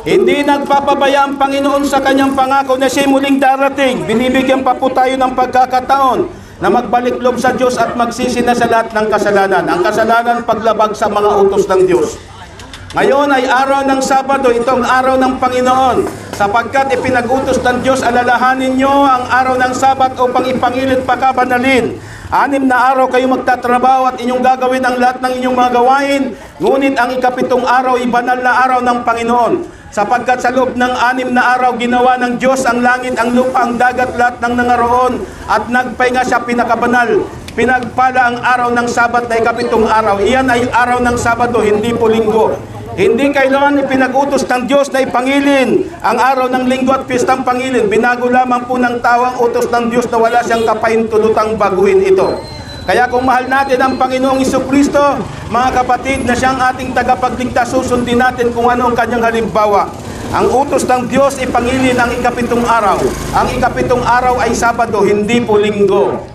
Hindi nagpapabaya ang Panginoon sa kanyang pangako na siya'y muling darating. Binibigyan pa po tayo ng pagkakataon na magbalik loob sa Diyos at magsisi na sa lahat ng kasalanan. Ang kasalanan paglabag sa mga utos ng Diyos. Ngayon ay araw ng Sabado, itong araw ng Panginoon. Sapagkat ipinag-utos ng Diyos, alalahanin nyo ang araw ng Sabat upang ipangilid pagkabanalin. 6 na araw kayo magtatrabaho at inyong gagawin ang lahat ng inyong mga gawain. Ngunit ang ika-7 araw, banal na araw ng Panginoon. Sapagkat sa loob ng 6 na araw, ginawa ng Diyos ang langit, ang lupa, ang dagat, lahat ng nangaroon. At nagpahinga siya pinakabanal. Pinagpala ang araw ng Sabat na ika-7 araw. Iyan ay araw ng Sabado, hindi po linggo. Hindi kailangan ipinag-utos ng Diyos na ipangilin ang araw ng linggo at pistang pangilin. Binago lamang po ng tao ang utos ng Diyos na wala siyang kapahintulutang baguhin ito. Kaya kung mahal natin ang Panginoong Jesucristo, mga kapatid, na siyang ating tagapagligtas, susundin natin kung ano ang kanyang halimbawa. Ang utos ng Diyos ipangilin ang ika-7 araw. Ang ika-7 araw ay Sabado, hindi po linggo.